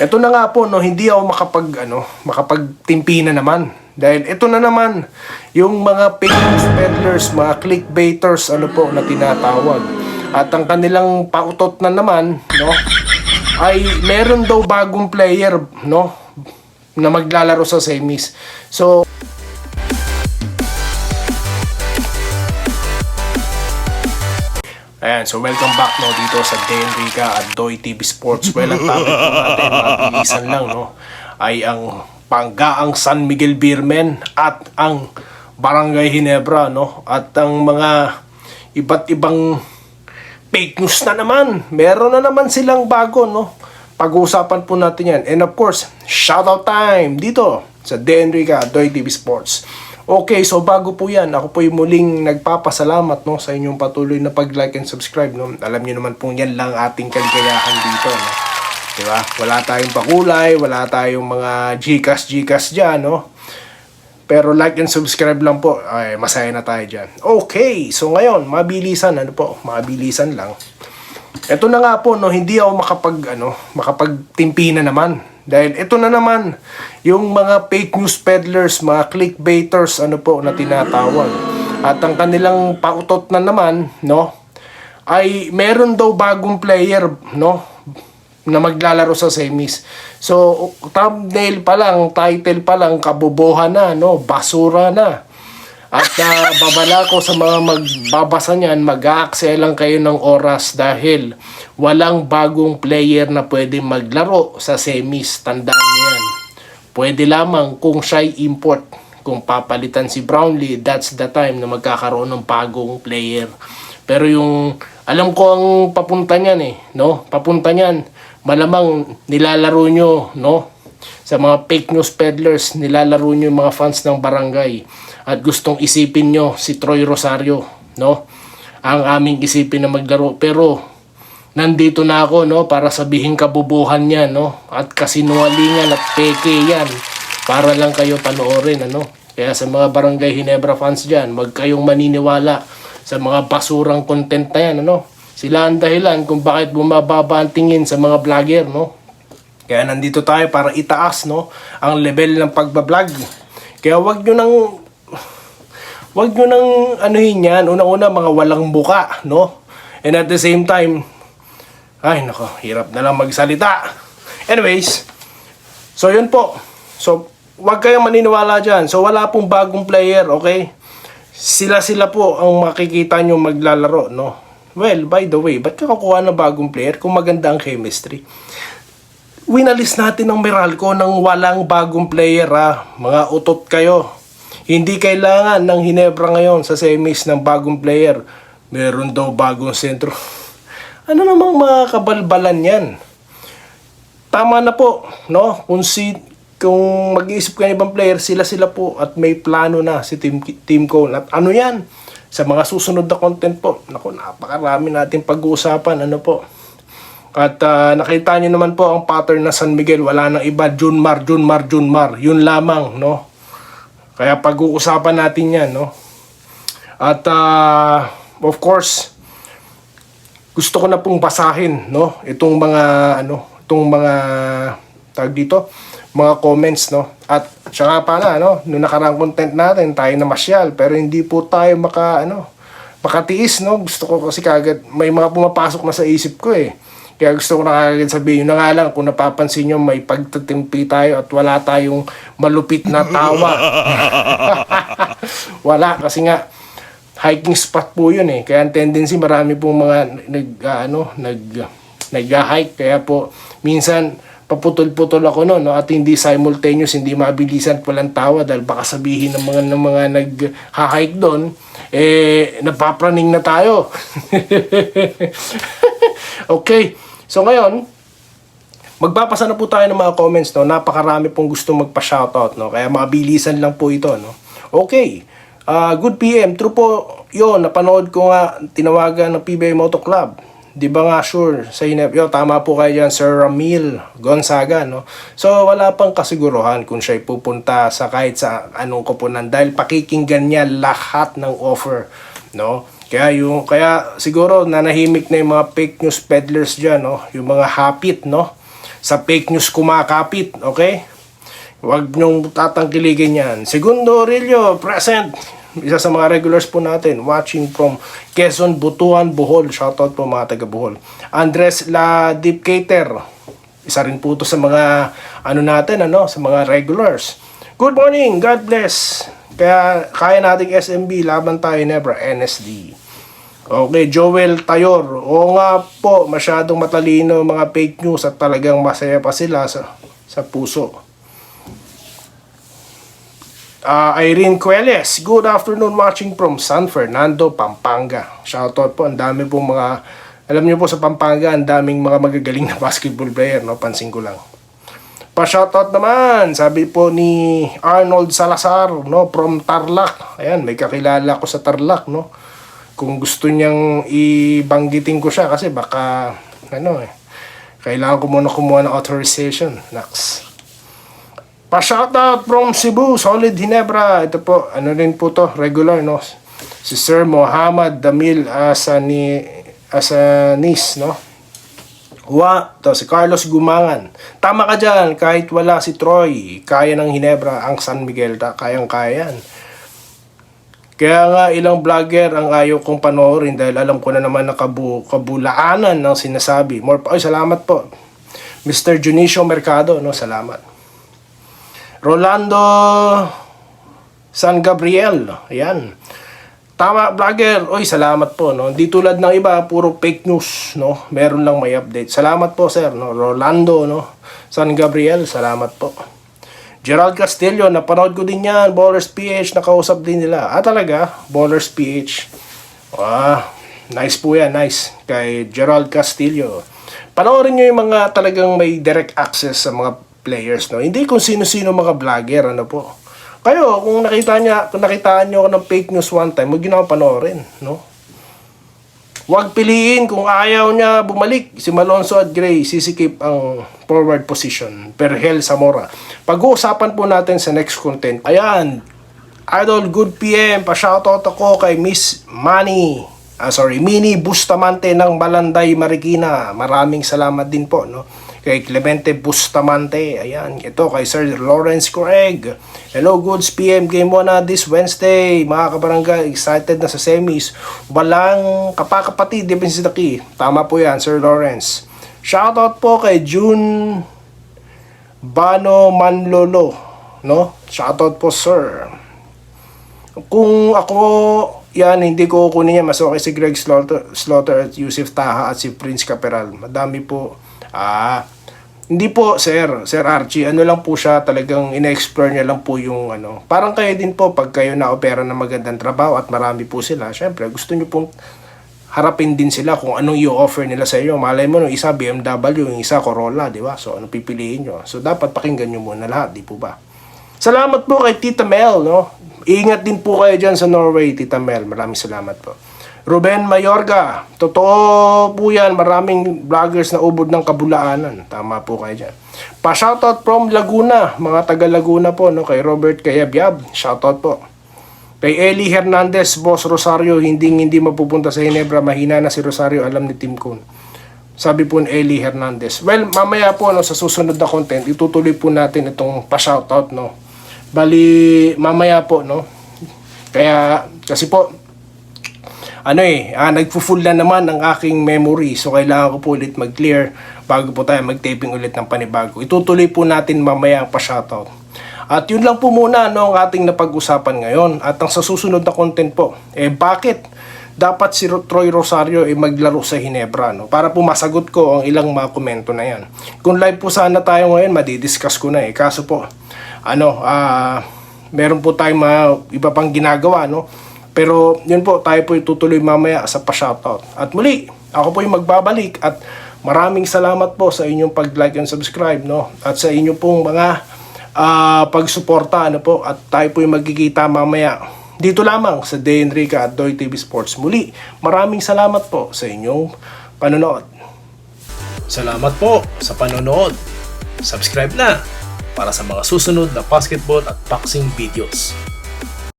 Ito na nga po, no, hindi ako makapagtimpi na naman. Dahil ito na naman, yung mga fake news peddlers, mga clickbaiters, na tinatawag. At ang kanilang pautot na naman, no, ay meron daw bagong player, no, na maglalaro sa semis. So, ayan, so welcome back, no, dito sa Denrica at Doy TV Sports. Well, ang topic po natin, mabilisan lang, no, ay ang Panggaang San Miguel Beermen at ang Barangay Ginebra, no, at ang mga iba't ibang fake news na naman. Meron na naman silang bago, no. Pag-uusapan po natin yan. And of course, shoutout time dito sa Denrica at Doy TV Sports. Okay, so bago po yan, ako po yung muling nagpapasalamat, no, sa inyong patuloy na pag-like and subscribe, no. Alam niyo naman po yan lang ating kaligayahan dito, no. Diba? Wala tayong pakulay, wala tayong mga Gcash dyan, no. Pero like and subscribe lang po, ay masaya na tayo dyan. Okay, so ngayon, mabilisan lang. Ito na nga po, no, hindi ako makapagtimpi na naman. Dahil ito na naman, yung mga fake news peddlers, mga clickbaiters, na tinatawag. At ang kanilang pautot na naman, no, ay meron daw bagong player, no, na maglalaro sa semis. So, thumbnail pa lang, title pa lang, kabobohan na, no, basura na. At babala ko sa mga magbabasa niyan, mag-aaksaya lang kayo ng oras dahil walang bagong player na pwede maglaro sa semis. Tandaan niyo yan. Pwede lamang kung siya'y import. Kung papalitan si Brownlee, that's the time na magkakaroon ng bagong player. Pero yung, alam ko ang papunta niyan, no? Papunta niyan, malamang nilalaro nyo, no? Sa mga fake news peddlers, nilalaro nyo yung mga fans ng barangay. At gustong isipin nyo si Troy Rosario, no? Ang aming isipin na maglaro. Pero nandito na ako, no, para sabihin kabubuhan yan, no? At kasinungalingan at peke yan. Para lang kayo panoorin, ano? Kaya sa mga Barangay Ginebra fans dyan, wag kayong maniniwala sa mga basurang content na yan, ano? Sila ang dahilan kung bakit bumababa ang tingin sa mga vlogger, no? Kaya nandito tayo para itaas, no, ang level ng pagbablog. Kaya wag nyo nang anuhin yan. Una-una, mga walang buka, no? And at the same time, ay nako, hirap na lang magsalita. Anyways, so yun po. So, wag kayong maniniwala dyan. So, wala pong bagong player, okay? Sila po ang makikita nyo maglalaro, no? Well, by the way, ba't ka kukuha ng bagong player kung maganda ang chemistry? Winalis natin ng Meralco ng walang bagong player, ha? Mga utot kayo. Hindi kailangan ng Ginebra ngayon sa semis ng bagong player. Meron daw bagong sentro. Ano namang mga kabalbalan yan? Tama na po, no? Kung mag-iisip ka ng ibang player, sila po at may plano na si Team Cone. At ano yan? Sa mga susunod na content po, naku, napakarami natin pag-uusapan, ano po. At nakita niyo naman po ang pattern na San Miguel, wala nang iba, Junmar. Yun lamang, no? Kaya pag-uusapan natin yan, no? At of course, gusto ko na pong basahin, no, itong mga tawag dito, mga comments, no. At saka pala, no, nung nakaraang content natin, tayo na masyal, pero hindi po tayo makatiis, no. Gusto ko kasi kagad may mga pumapasok na sa isip ko, Kaya gusto ko na kagad sabihin na nga lang, kung napapansin nyo, may pagtatimpi tayo at wala tayong malupit na tawa. Wala, kasi nga, hiking spot po yun, Kaya ang tendency, marami pong mga nag-hike. Kaya po, minsan, paputol-putol ako no, at hindi simultaneous, hindi mabilisan walang tawa dahil baka sabihin ng mga nag-hike doon, napapraning na tayo. Okay. So ngayon, magbabasa na po tayo ng mga comments, no. Napakarami pong gusto magpa-shoutout, no. Kaya mabilisan lang po ito, no. Okay. Good PM. True po 'yon. Napanood ko nga tinawagan ng PBA Moto Club. Di ba nga sure sa tama po kayo dyan, Sir Ramil Gonzaga, no. So wala pang kasiguruhan kung siya'y pupunta sa kahit sa anong koponan dahil pakikinggan niya lahat ng offer, no. Kaya siguro nanahimik na yung mga fake news peddlers dyan, no? Yung mga hapit, no? sa fake news kumakapit, okay? Huwag niyong tatangkiligin yan. Segundo Aurelio, present. Isa sa mga regulars po natin, watching from Quezon, Butuan, Bohol. Shoutout po mga taga Bohol. Andres La Dipcater, isa rin po to sa mga sa mga regulars. Good morning, God bless. Kaya nating SMB, laban tayo never, NSD. Okay, Joel Tayor. Oo nga po, masyadong matalino mga fake news at talagang masaya pa sila sa puso. Irene Cueles, good afternoon, watching from San Fernando, Pampanga. Shoutout po, ang dami pong mga, alam niyo po sa Pampanga, ang daming mga magagaling na basketball player, no? Pansin ko lang. Pa-shoutout naman, sabi po ni Arnold Salazar, no? From Tarlac. Ayan, may kakilala ko sa Tarlac, no? Kung gusto niyang ibanggitin ko siya, kasi baka, kailangan ko muna kumuha ng authorization. Next. Pa-shoutout from Cebu, Solid Ginebra. Ito po, rin po to, regular, no? Si Sir Muhammad Damil Asanis, no? To si Carlos Gumangan. Tama ka dyan, kahit wala si Troy, kaya ng Ginebra ang San Miguel, kayang-kaya yan. Kaya nga ilang vlogger ang ayaw kong panoorin dahil alam ko na naman na kabulaanan ng sinasabi. Salamat po. Mr. Junicio Mercado, no? Salamat. Rolando San Gabriel, ayan. Tama, vlogger. Salamat po, no. Di tulad ng iba, puro fake news, no. Meron lang may update. Salamat po, sir, no. Rolando, no. San Gabriel, salamat po. Gerald Castillo, napanood ko din yan. Ballers PH, nakausap din nila. Talaga? Ballers PH. Nice po yan, nice. Kay Gerald Castillo. Panoorin nyo yung mga talagang may direct access sa mga players, no? Hindi kung sino-sino mga vlogger, po. Kayo, kung nakitaan nyo ako ng fake news one time, huwag nyo na panoorin, no? Huwag piliin kung ayaw niya bumalik. Si Malonzo at Gray, sisikip ang forward position. Perhel Zamora. Pag-uusapan po natin sa next content. Ayan, Idol, good PM. Pa-shoutout ako kay Miss Manny. Mini Bustamante ng Malanday, Marikina. Maraming salamat din po, no? Kay Clemente Bustamante, ayan, ito kay Sir Lawrence Craig. Hello, goods PM game muna this Wednesday. Mga kabarangay, excited na sa semis. Walang kapakapatid, defense the key. Tama po yan, Sir Lawrence. Shoutout po kay June Bano Manlolo, no? Shoutout po, sir. Kung ako, hindi ko kunin niya. Mas okay si Greg Slaughter at Yusuf Taha at si Prince Caperal. Madami po. Hindi po, Sir Archie, lang po siya, talagang ina-explore niya lang po yung parang kayo din po, pag kayo na-opera ng magandang trabaho at marami po sila, syempre gusto niyo pong harapin din sila kung anong i-offer nila sa inyo. Malay mo, yung isa BMW, yung isa Corolla, di ba? So, ano pipiliin nyo? So, dapat pakinggan nyo muna lahat, di po ba? Salamat po kay Tita Mel, no? Ingat din po kayo dyan sa Norway, Tita Mel. Maraming salamat po. Ruben Mayorga, totoo po yan, maraming vloggers na ubod ng kabulaanan. Tama po kayo dyan. Pa-shoutout from Laguna, mga taga Laguna po, no? Kay Robert Kayabyab, shoutout po. Kay Eli Hernandez, Boss Rosario, hindi mapupunta sa Ginebra, mahina na si Rosario, alam ni Tim Kun. Sabi po ni Eli Hernandez. Well, mamaya po, no, sa susunod na content, itutuloy po natin itong pa-shoutout, no? Bali, mamaya po, no? Kasi po, nagpo-full na naman ang aking memory. So, kailangan ko po ulit mag-clear bago po tayo mag-taping ulit ng panibago. Itutuloy po natin mamaya ang pa-shoutout. At yun lang po muna, no, ang ating napag-usapan ngayon. At ang sa susunod na content po, bakit dapat si Troy Rosario maglaro sa Ginebra, no? Para po masagot ko ang ilang mga komento na yan. Kung live po sana tayo ngayon, madidiscuss ko na Kaso po, meron po tayong mga iba pang ginagawa, no? Pero yun po, tayo po itutuloy mamaya sa pa-shoutout. At muli, ako po yung magbabalik at maraming salamat po sa inyong pag-like and subscribe, no? At sa inyong pong mga pagsuporta, po? At tayo po yung magkikita mamaya dito lamang sa Day Enrica at Doy TV Sports. Muli, maraming salamat po sa inyong panonood. Salamat po sa panonood. Subscribe na para sa mga susunod na basketball at boxing videos.